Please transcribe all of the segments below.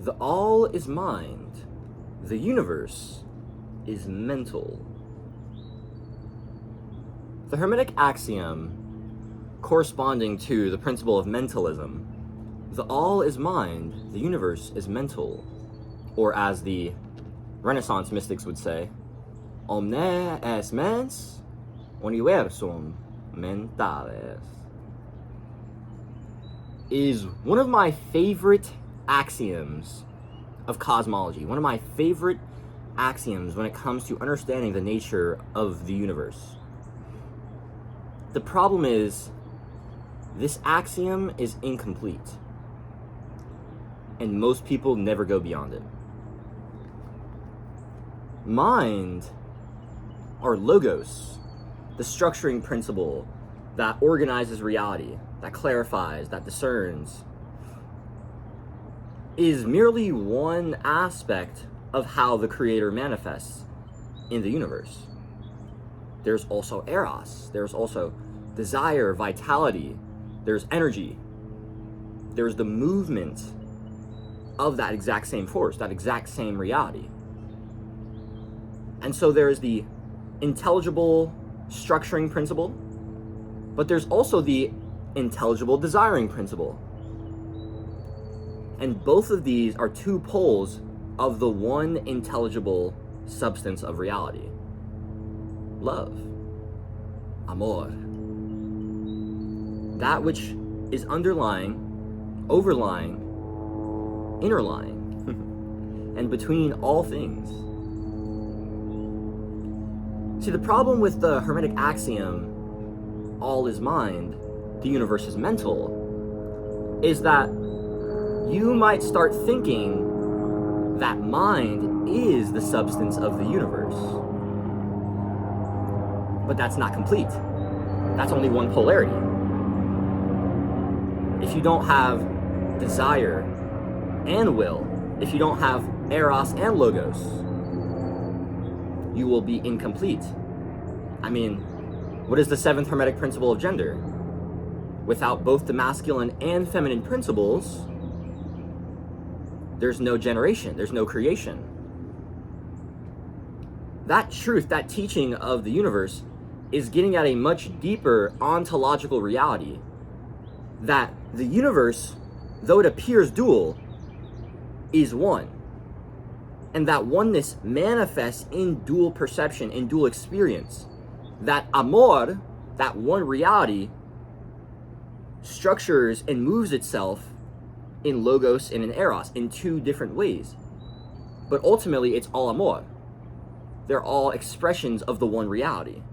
The all is mind. The universe is mental. The Hermetic axiom corresponding to the principle of mentalism, the all is mind, the universe is mental, or as the Renaissance mystics would say, omne es mens, universum mentales, is one of my favorite axioms of cosmology, one of my favorite axioms when it comes to understanding the nature of the universe. The problem is, this axiom is incomplete, and most people never go beyond it. Mind, or logos, the structuring principle that organizes reality, that clarifies, that discerns, is merely one aspect of how the Creator manifests in the universe. There's also eros, there's also desire, vitality, there's energy, there's the movement of that exact same force, that exact same reality. And so there's the intelligible structuring principle, but there's also the intelligible desiring principle. And both of these are two poles of the one intelligible substance of reality. Love. Amor. That which is underlying, overlying, interlying, and between all things. See, the problem with the Hermetic axiom, all is mind, the universe is mental, is that you might start thinking that mind is the substance of the universe. But that's not complete. That's only one polarity. If you don't have desire and will, if you don't have eros and logos, you will be incomplete. I mean, what is the seventh Hermetic principle of gender? Without both the masculine and feminine principles, there's no generation, there's no creation. That truth, that teaching of the universe, is getting at a much deeper ontological reality, that the universe, though it appears dual, is one. And that oneness manifests in dual perception, in dual experience. That amor, that one reality, structures and moves itself in logos and in eros in two different ways. But ultimately, it's all amor. They're all expressions of the one reality.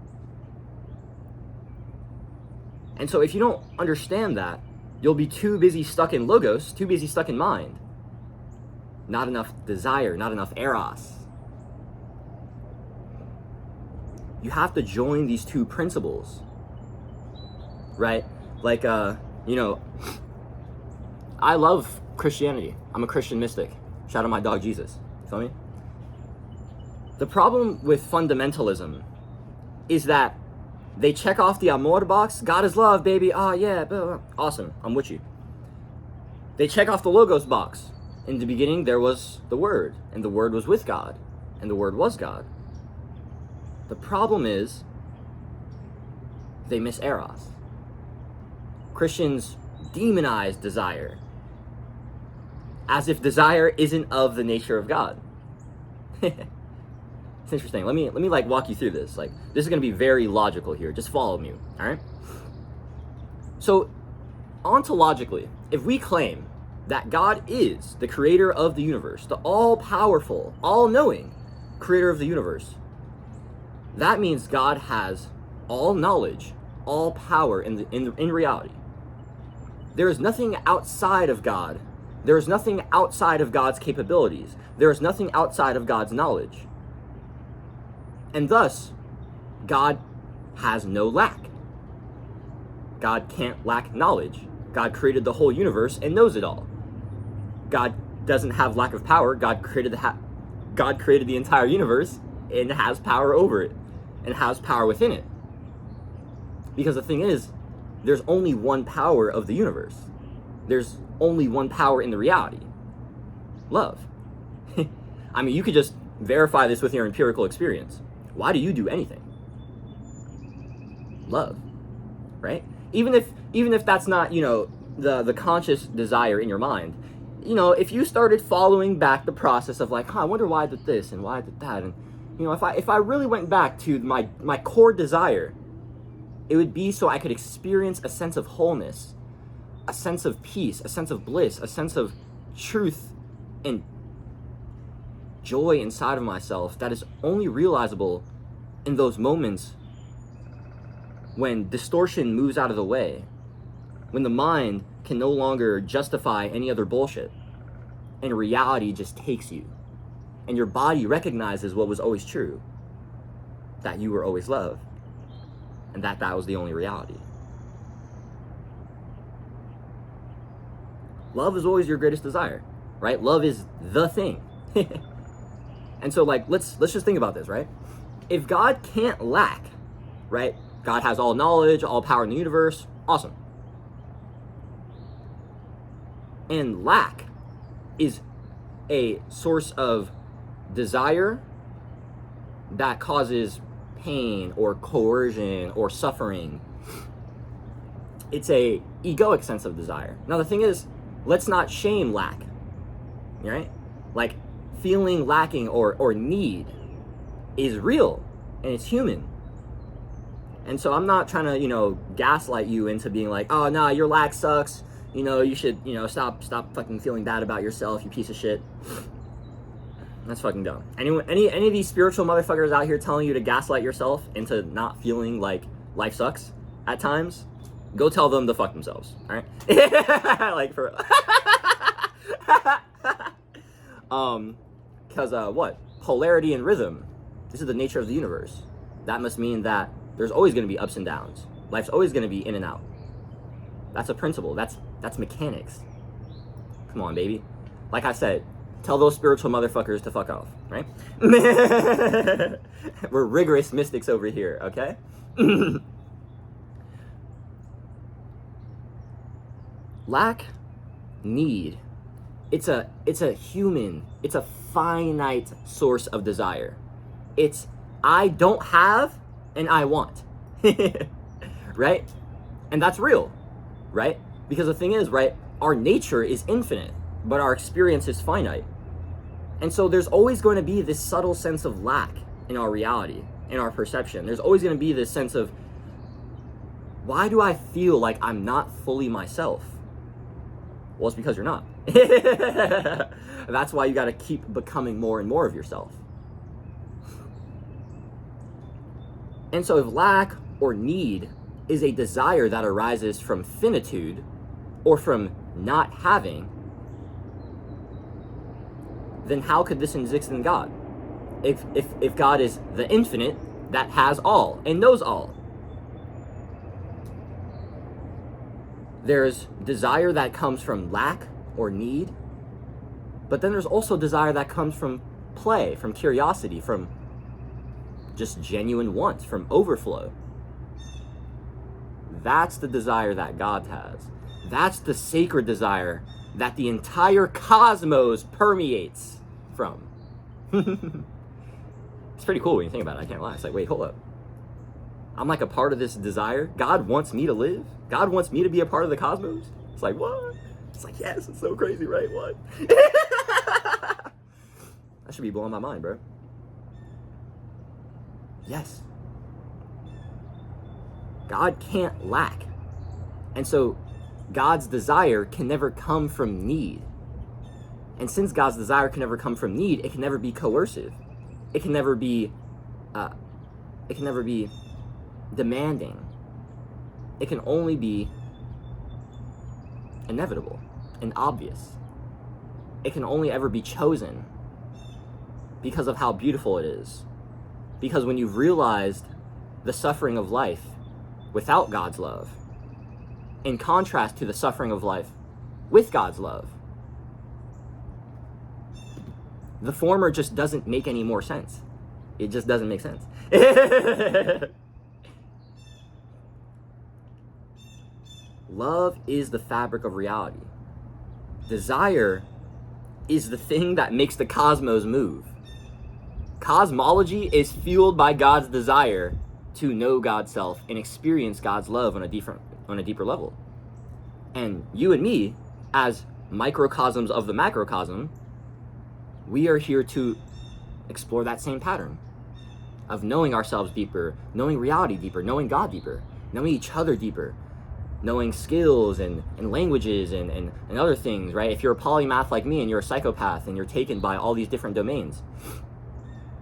And so if you don't understand that, you'll be too busy stuck in logos, too busy stuck in mind. Not enough desire, not enough eros. You have to join these two principles, right? Like, I love Christianity. I'm a Christian mystic. Shout out my dog Jesus. You feel me? The problem with fundamentalism is that they check off the amor box. God is love, baby. Oh, yeah. Blah, blah. Awesome. I'm with you. They check off the logos box. In the beginning, there was the Word, and the Word was with God, and the Word was God. The problem is, they miss eros. Christians demonize desire, as if desire isn't of the nature of God. It's interesting. Let me walk you through this. This is going to be very logical here. Just follow me, all right? So, ontologically, if we claim that God is the creator of the universe, the all-powerful, all-knowing creator of the universe, that means God has all knowledge, all power in reality. There is nothing outside of God. There is nothing outside of God's capabilities. There is nothing outside of God's knowledge. And thus, God has no lack. God can't lack knowledge. God created the whole universe and knows it all. God doesn't have lack of power. God created the entire universe and has power over it and has power within it. Because the thing is, there's only one power of the universe. There's only one power in the reality. Love. I mean, you could just verify this with your empirical experience. Why do you do anything? Love, right? Even if that's not, the conscious desire in your mind, if you started following back the process of like, I wonder why I did this and why I did that, and if I really went back to my core desire, it would be so I could experience a sense of wholeness, a sense of peace, a sense of bliss, a sense of truth and joy inside of myself that is only realizable in those moments when distortion moves out of the way, when the mind can no longer justify any other bullshit, and reality just takes you, and your body recognizes what was always true, that you were always loved, and that was the only reality. Love is always your greatest desire, right? Love is the thing. And so, like, let's just think about this, right? If God can't lack, right? God has all knowledge, all power in the universe. Awesome. And lack is a source of desire that causes pain or coercion or suffering. It's a egoic sense of desire. Now, the thing is, let's not shame lack, right? Like, feeling lacking or need is real and it's human. And so I'm not trying to, gaslight you into being like, oh, nah, your lack sucks. You should, stop fucking feeling bad about yourself, you piece of shit. That's fucking dumb. Any of these spiritual motherfuckers out here telling you to gaslight yourself into not feeling like life sucks at times, go tell them to fuck themselves, all right? Like, for because what? Polarity and rhythm. This is the nature of the universe. That must mean that there's always going to be ups and downs. Life's always going to be in and out. That's a principle. That's mechanics. Come on, baby. Like I said, tell those spiritual motherfuckers to fuck off, right? We're rigorous mystics over here, okay? Lack, need. It's a finite source of desire. It's I don't have and I want. Right? And that's real, right? Because the thing is, right, our nature is infinite, but our experience is finite. And so there's always going to be this subtle sense of lack in our reality, in our perception. There's always going to be this sense of, why do I feel like I'm not fully myself? Well, it's because you're not. That's why you got to keep becoming more and more of yourself. And so if lack or need is a desire that arises from finitude or from not having, then how could this exist in God? If God is the infinite that has all and knows all. There's desire that comes from lack or need, but then there's also desire that comes from play, from curiosity, from just genuine wants, from overflow. That's the desire that God has. That's the sacred desire that the entire cosmos permeates from. It's pretty cool when you think about it, I can't lie. It's like, wait, hold up. I'm like a part of this desire. God wants me to live. God wants me to be a part of the cosmos. It's like, what? It's like, yes, it's so crazy, right? What? That should be blowing my mind, bro. Yes. God can't lack. And so God's desire can never come from need. And since God's desire can never come from need, it can never be coercive. It can never be demanding. It can only be inevitable and obvious. It can only ever be chosen because of how beautiful it is. Because when you've realized the suffering of life without God's love, in contrast to the suffering of life with God's love, the former just doesn't make any more sense. It just doesn't make sense. Love is the fabric of reality. Desire is the thing that makes the cosmos move. Cosmology is fueled by God's desire to know God's self and experience God's love on a deeper level. And you and me, as microcosms of the macrocosm, we are here to explore that same pattern of knowing ourselves deeper, knowing reality deeper, knowing God deeper, knowing each other deeper, knowing skills and languages and other things, right? If you're a polymath like me and you're a psychopath and you're taken by all these different domains,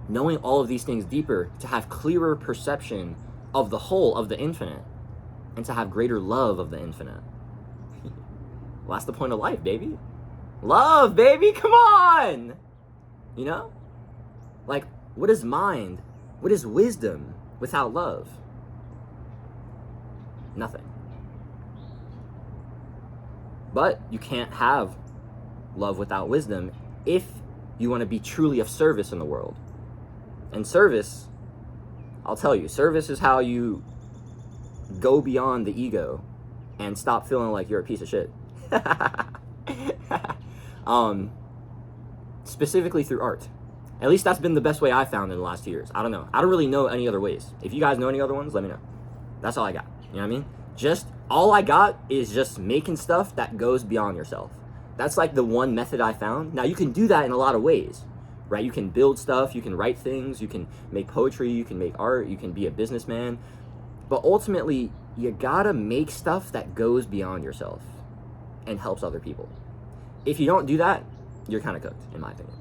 knowing all of these things deeper to have clearer perception of the whole of the infinite and to have greater love of the infinite. Well, that's the point of life, baby. Love, baby, come on! You know? Like, what is mind? What is wisdom without love? Nothing. But you can't have love without wisdom if you want to be truly of service in the world. And service, I'll tell you, service is how you go beyond the ego and stop feeling like you're a piece of shit. Specifically through art. At least that's been the best way I found in the last 2 years. I don't know. I don't really know any other ways. If you guys know any other ones, let me know. That's all I got. You know what I mean? Just all I got is just making stuff that goes beyond yourself. That's like the one method I found. Now you can do that in a lot of ways, right? You can build stuff, you can write things, you can make poetry, you can make art, you can be a businessman. But ultimately, you gotta make stuff that goes beyond yourself and helps other people. If you don't do that, you're kind of cooked, in my opinion.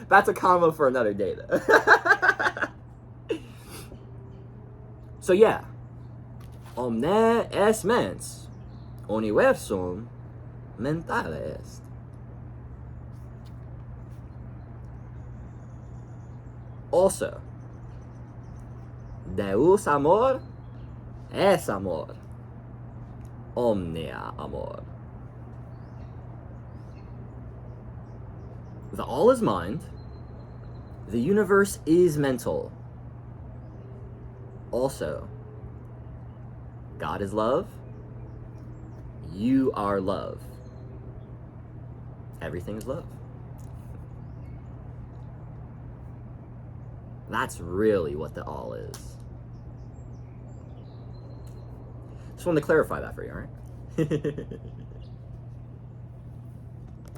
That's a combo for another day, though. So yeah, omne es mens, universum mentale est. Also, Deus amor es amor, omnia amor. The all is mind, the universe is mental. Also, God is love, you are love. Everything is love. That's really what the all is. Just wanted to clarify that for you, all right?